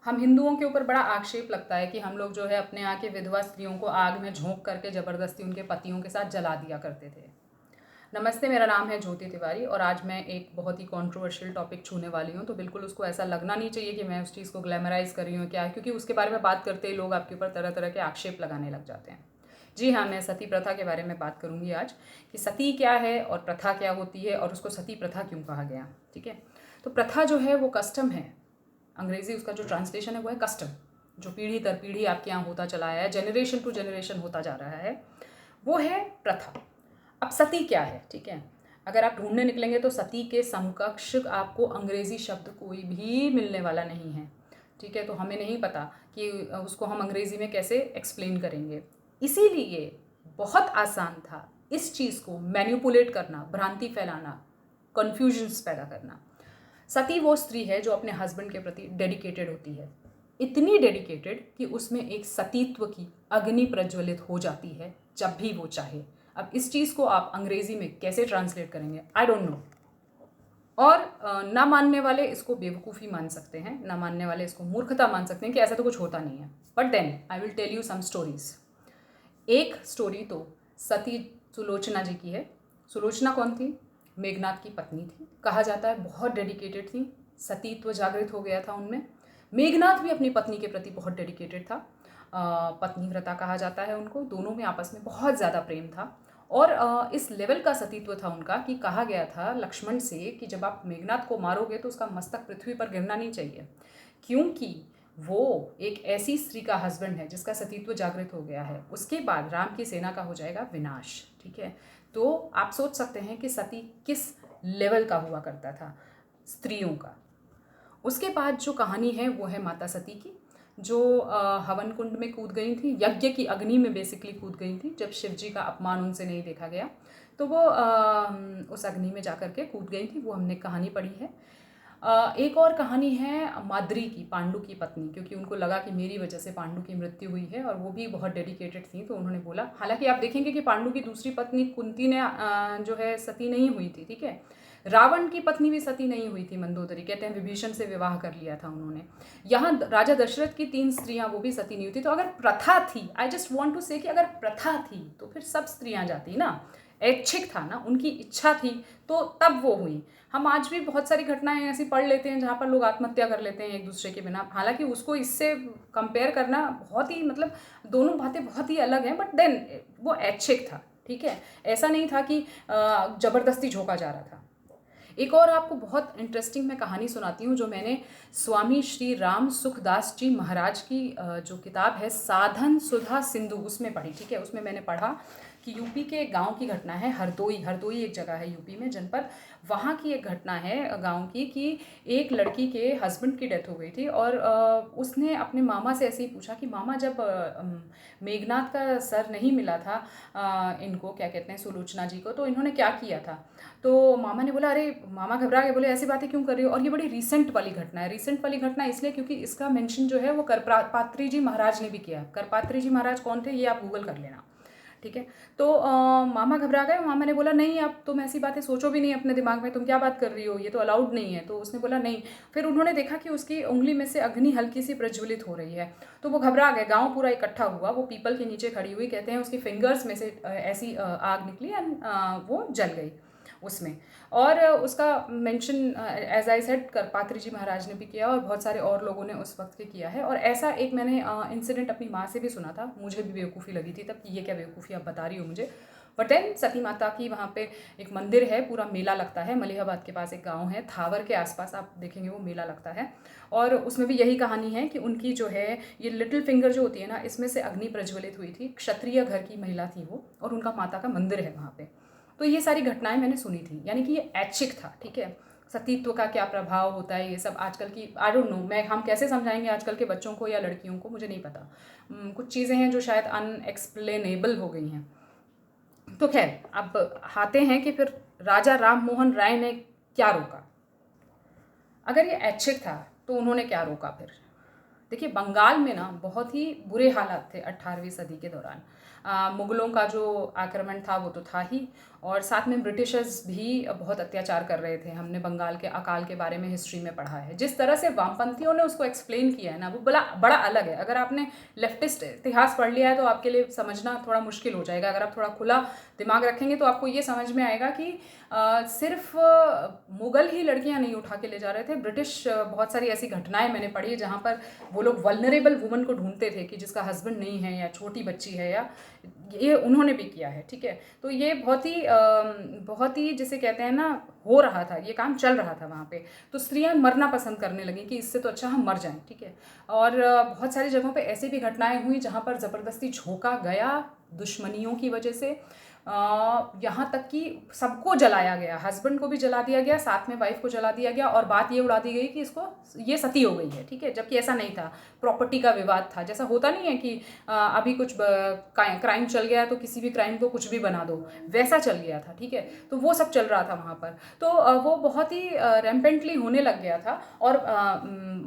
हम हिंदुओं के ऊपर बड़ा आक्षेप लगता है कि हम लोग जो है अपने यहाँ के विधवा स्त्रियों को आग में झोंक करके ज़बरदस्ती उनके पतियों के साथ जला दिया करते थे। नमस्ते, मेरा नाम है ज्योति तिवारी और आज मैं एक बहुत ही कंट्रोवर्शियल टॉपिक छूने वाली हूँ। तो बिल्कुल उसको ऐसा लगना नहीं चाहिए कि मैं उस चीज़ को ग्लैमराइज़ कर रही हूँ क्या, क्योंकि उसके बारे में बात करते ही लोग आपके ऊपर तरह तरह के आक्षेप लगाने लग जाते हैं। जी हाँ, मैं सती प्रथा के बारे में बात करूँगी आज, कि सती क्या है और प्रथा क्या होती है और उसको सती प्रथा क्यों कहा गया। ठीक है, तो प्रथा जो है वो कस्टम है। अंग्रेज़ी उसका जो ट्रांसलेशन है वो है कस्टम, जो पीढ़ी दर पीढ़ी आपके यहाँ होता चला आया है, जनरेशन टू जनरेशन होता जा रहा है, वो है प्रथा। अब सती क्या है, ठीक है, अगर आप ढूंढने निकलेंगे तो सती के समकक्ष आपको अंग्रेज़ी शब्द कोई भी मिलने वाला नहीं है। ठीक है, तो हमें नहीं पता कि उसको हम अंग्रेज़ी में कैसे एक्सप्लेन करेंगे। इसीलिए बहुत आसान था इस चीज़ को मैनिपुलेट करना, भ्रांति फैलाना, कन्फ्यूजन्स पैदा करना। सती वो स्त्री है जो अपने हस्बैंड के प्रति डेडिकेटेड होती है, इतनी डेडिकेटेड कि उसमें एक सतीत्व की अग्नि प्रज्वलित हो जाती है जब भी वो चाहे। अब इस चीज़ को आप अंग्रेज़ी में कैसे ट्रांसलेट करेंगे, आई डोंट नो। और ना मानने वाले इसको बेवकूफ़ी मान सकते हैं, ना मानने वाले इसको मूर्खता मान सकते हैं कि ऐसा तो कुछ होता नहीं है। But then I will tell you some stories. एक स्टोरी तो सती सुलोचना जी की है। सुलोचना कौन थी? मेघनाथ की पत्नी थी। कहा जाता है बहुत डेडिकेटेड थी, सतीत्व जागृत हो गया था उनमें। मेघनाथ भी अपनी पत्नी के प्रति बहुत डेडिकेटेड था, पत्नीव्रता कहा जाता है उनको। दोनों में आपस में बहुत ज़्यादा प्रेम था और इस लेवल का सतीत्व था उनका कि कहा गया था लक्ष्मण से कि जब आप मेघनाथ को मारोगे तो उसका मस्तक पृथ्वी पर गिरना नहीं चाहिए, क्योंकि वो एक ऐसी स्त्री का हस्बैंड है जिसका सतीत्व जागृत हो गया है। उसके बाद राम की सेना का हो जाएगा विनाश। ठीक है, तो आप सोच सकते हैं कि सती किस लेवल का हुआ करता था स्त्रियों का। उसके बाद जो कहानी है वो है माता सती की, जो हवन कुंड में कूद गई थी, यज्ञ की अग्नि में बेसिकली कूद गई थी। जब शिव जी का अपमान उनसे नहीं देखा गया तो वो उस अग्नि में जाकर के कूद गई थी। वो हमने कहानी पढ़ी है। एक और कहानी है माद्री की, पांडु की पत्नी, क्योंकि उनको लगा कि मेरी वजह से पांडु की मृत्यु हुई है और वो भी बहुत डेडिकेटेड थी, तो उन्होंने बोला। हालांकि आप देखेंगे कि पांडु की दूसरी पत्नी कुंती ने जो है सती नहीं हुई थी। ठीक है, रावण की पत्नी भी सती नहीं हुई थी, मंदोदरी, कहते हैं विभीषण से विवाह कर लिया था उन्होंने। यहाँ राजा दशरथ की 3 स्त्रियां, वो भी सती नहीं हुई थी। तो अगर प्रथा थी, आई जस्ट वॉन्ट टू से कि अगर प्रथा थी तो फिर सब स्त्रियां जाती ना, ऐच्छिक था ना, उनकी इच्छा थी तो तब वो हुई। हम आज भी बहुत सारी घटनाएं ऐसी पढ़ लेते हैं जहाँ पर लोग आत्महत्या कर लेते हैं एक दूसरे के बिना। हालांकि उसको इससे कंपेयर करना बहुत ही, मतलब दोनों बातें बहुत ही अलग हैं, बट देन वो ऐच्छिक था। ठीक है, ऐसा नहीं था कि जबरदस्ती झोंका जा रहा था। एक और आपको बहुत इंटरेस्टिंग मैं कहानी सुनाती हूँ, जो मैंने स्वामी श्री राम सुखदास जी महाराज की जो किताब है साधन सुधा सिंधु, उसमें पढ़ी। ठीक है, उसमें मैंने पढ़ा कि यूपी के गांव की घटना है, हरदोई। हरदोई एक जगह है यूपी में, जनपद, वहाँ की एक घटना है गांव की, कि एक लड़की के हस्बैंड की डेथ हो गई थी और उसने अपने मामा से ऐसे ही पूछा कि मामा, जब मेघनाथ का सर नहीं मिला था इनको, क्या कहते हैं, सुलोचना जी को, तो इन्होंने क्या किया था? तो मामा ने बोला, अरे, मामा घबरा गए, बोले ऐसी बातें क्यों कर रही हो? और ये बड़ी रीसेंट वाली घटना है। रीसेंट वाली घटना इसलिए क्योंकि इसका मेंशन जो है वो करपात्री जी महाराज ने भी किया। करपात्री जी महाराज कौन थे, ये आप गूगल कर लेना। ठीक है, तो मामा घबरा गए। मामा ने बोला, नहीं, अब तुम ऐसी बातें सोचो भी नहीं अपने दिमाग में, तुम क्या बात कर रही हो, ये तो अलाउड नहीं है। तो उसने बोला नहीं। फिर उन्होंने देखा कि उसकी उंगली में से अग्नि हल्की सी प्रज्वलित हो रही है, तो वो घबरा गए। गांव पूरा इकट्ठा हुआ, वो पीपल के नीचे खड़ी हुई, कहते हैं उसकी फिंगर्स में से ऐसी आग निकली एंड वो जल गई उसमें। और उसका mention as I said Karpatri ji Maharaj ने भी किया और बहुत सारे और लोगों ने उस वक्त के किया है। और ऐसा एक मैंने इंसिडेंट अपनी माँ से भी सुना था, मुझे भी बेवकूफ़ी लगी थी तब कि ये क्या बेवकूफ़ी आप बता रही हो मुझे। बट देन सती माता की वहाँ पे एक मंदिर है, पूरा मेला लगता है। मलिहाबाद के पास एक गांव है, थावर के आसपास, आप देखेंगे वो मेला लगता है। और उसमें भी यही कहानी है कि उनकी जो है ये लिटिल फिंगर जो होती है ना, इसमें से अग्नि प्रज्वलित हुई थी। क्षत्रिय घर की महिला थी वो, और उनका माता का मंदिर है वहाँ पे। तो ये सारी घटनाएं मैंने सुनी थी, यानी कि ये ऐच्छिक था। ठीक है, सतीत्व का क्या प्रभाव होता है, ये सब आजकल की आई डोंट नो, मैं हम कैसे समझाएंगे आजकल के बच्चों को या लड़कियों को, मुझे नहीं पता। कुछ चीज़ें हैं जो शायद अनएक्सप्लेनेबल हो गई हैं। तो खैर, अब आते हैं कि फिर राजा राम मोहन राय ने क्या रोका। अगर ये ऐच्छिक था तो उन्होंने क्या रोका फिर? देखिए बंगाल में ना बहुत ही बुरे हालात थे 18वीं सदी के दौरान। मुग़लों का जो आक्रमण था वो तो था ही, और साथ में ब्रिटिशर्स भी बहुत अत्याचार कर रहे थे। हमने बंगाल के अकाल के बारे में हिस्ट्री में पढ़ा है। जिस तरह से वामपंथियों ने उसको एक्सप्लेन किया है ना, वो बड़ा अलग है। अगर आपने लेफ्टिस्ट इतिहास पढ़ लिया है तो आपके लिए समझना थोड़ा मुश्किल हो जाएगा। अगर आप थोड़ा खुला दिमाग रखेंगे तो आपको ये समझ में आएगा कि सिर्फ मुग़ल ही लड़कियां नहीं उठा के ले जा रहे थे। ब्रिटिश बहुत सारी ऐसी घटनाएं मैंने पढ़ी है जहाँ पर वो लोग वल्नरेबल वुमन को ढूंढते थे कि जिसका हस्बैंड नहीं है या छोटी बच्ची है, या ये उन्होंने भी किया है। ठीक है, तो ये बहुत ही जिसे कहते हैं ना, हो रहा था, ये काम चल रहा था वहाँ पे। तो स्त्रियाँ मरना पसंद करने लगी कि इससे तो अच्छा हम मर जाएं। ठीक है, और बहुत सारी जगहों पे ऐसी भी घटनाएं हुई जहाँ पर ज़बरदस्ती झोंका गया दुश्मनियों की वजह से। यहाँ तक कि सबको जलाया गया, हस्बैंड को भी जला दिया गया, साथ में वाइफ को जला दिया गया, और बात ये उड़ा दी गई कि इसको ये सती हो गई है। ठीक है, जबकि ऐसा नहीं था, प्रॉपर्टी का विवाद था। जैसा होता नहीं है कि अभी कुछ क्राइम चल गया तो किसी भी क्राइम को कुछ भी बना दो, वैसा चल गया था। ठीक है, तो वो सब चल रहा था वहाँ पर। तो वो बहुत ही रैम्पेंटली होने लग गया था। और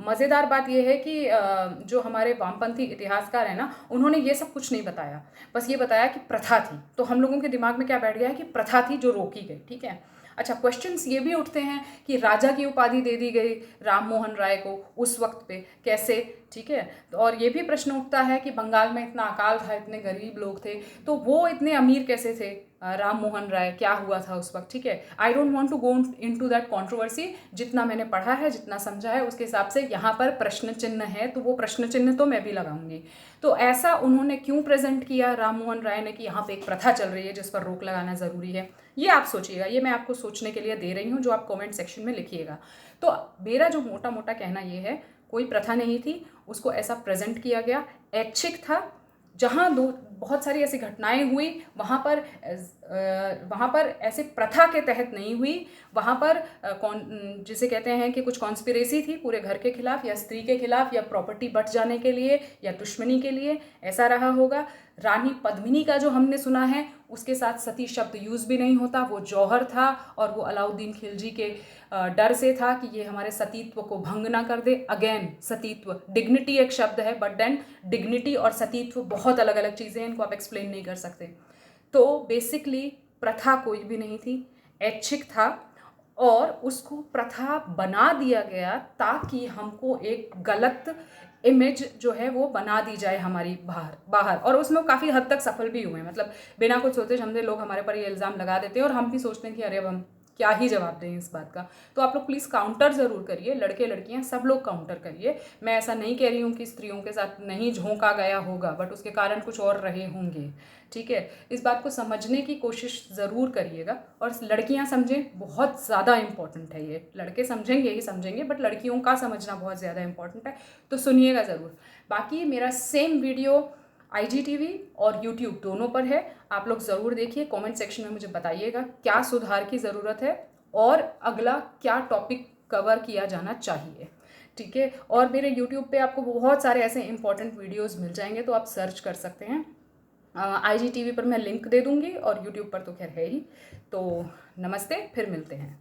मज़ेदार बात यह है कि जो हमारे वामपंथी इतिहासकार हैं ना, उन्होंने ये सब कुछ नहीं बताया, बस ये बताया कि प्रथा थी। तो हम लोगों के दिमाग में क्या बैठ गया है कि प्रथा थी जो रोकी गई। ठीक है, अच्छा, क्वेश्चंस ये भी उठते हैं कि राजा की उपाधि दे दी गई राम मोहन राय को उस वक्त पे, कैसे? ठीक है, तो और ये भी प्रश्न उठता है कि बंगाल में इतना अकाल था, इतने गरीब लोग थे, तो वो इतने अमीर कैसे थे? राम मोहन राय, क्या हुआ था उस वक्त? ठीक है, I don't want to go into that controversy. जितना मैंने पढ़ा है, जितना समझा है, उसके हिसाब से यहाँ पर प्रश्न चिन्ह है, तो वो प्रश्न चिन्ह तो मैं भी लगाऊंगी। तो ऐसा उन्होंने क्यों प्रेजेंट किया राम मोहन राय ने कि यहाँ पे एक प्रथा चल रही है जिस पर रोक लगाना ज़रूरी है? ये आप सोचिएगा, ये मैं आपको सोचने के लिए दे रही हूँ, जो आप कमेंट सेक्शन में लिखिएगा। तो मेरा जो मोटा मोटा कहना ये है, कोई प्रथा नहीं थी, उसको ऐसा प्रेजेंट किया गया, ऐच्छिक था। जहाँ बहुत सारी ऐसी घटनाएं हुई, वहाँ पर ऐसे प्रथा के तहत नहीं हुई। वहाँ पर जिसे कहते हैं कि कुछ कॉन्स्पिरेसी थी पूरे घर के खिलाफ, या स्त्री के खिलाफ, या प्रॉपर्टी बट जाने के लिए, या दुश्मनी के लिए, ऐसा रहा होगा। रानी पद्मिनी का जो हमने सुना है, उसके साथ सती शब्द यूज़ भी नहीं होता, वो जौहर था, और वो अलाउद्दीन खिलजी के डर से था कि ये हमारे सतीत्व को भंग ना कर दे। अगेन, सतीत्व, डिग्निटी एक शब्द है, बट देन डिग्निटी और सतीत्व बहुत अलग अलग चीज़ें हैं, इनको आप एक्सप्लेन नहीं कर सकते। तो बेसिकली प्रथा कोई भी नहीं थी, ऐच्छिक था, और उसको प्रथा बना दिया गया ताकि हमको एक गलत इमेज जो है वो बना दी जाए हमारी बाहर। और उसमें काफ़ी हद तक सफल भी हुए। मतलब बिना कुछ सोचे समझे लोग हमारे पर ये इल्ज़ाम लगा देते हैं, और हम भी सोचते हैं कि अरे अब हम क्या ही जवाब दें इस बात का। तो आप लोग प्लीज़ काउंटर ज़रूर करिए, लड़के लड़कियां सब लोग काउंटर करिए। मैं ऐसा नहीं कह रही हूँ कि स्त्रियों के साथ नहीं झोंका गया होगा, बट उसके कारण कुछ और रहे होंगे। ठीक है, इस बात को समझने की कोशिश ज़रूर करिएगा, और लड़कियां समझें, बहुत ज़्यादा इम्पॉर्टेंट है ये। लड़के समझेंगे ही समझेंगे, बट लड़कियों का समझना बहुत ज़्यादा इम्पॉर्टेंट है, तो सुनिएगा ज़रूर। बाकी मेरा सेम वीडियो IGTV और YouTube दोनों पर है, आप लोग ज़रूर देखिए। कमेंट सेक्शन में मुझे बताइएगा क्या सुधार की ज़रूरत है, और अगला क्या टॉपिक कवर किया जाना चाहिए। ठीक है, और मेरे YouTube पे आपको बहुत सारे ऐसे इंपॉर्टेंट वीडियोस मिल जाएंगे, तो आप सर्च कर सकते हैं। IGTV पर मैं लिंक दे दूँगी, और YouTube पर तो खैर है ही। तो नमस्ते, फिर मिलते हैं।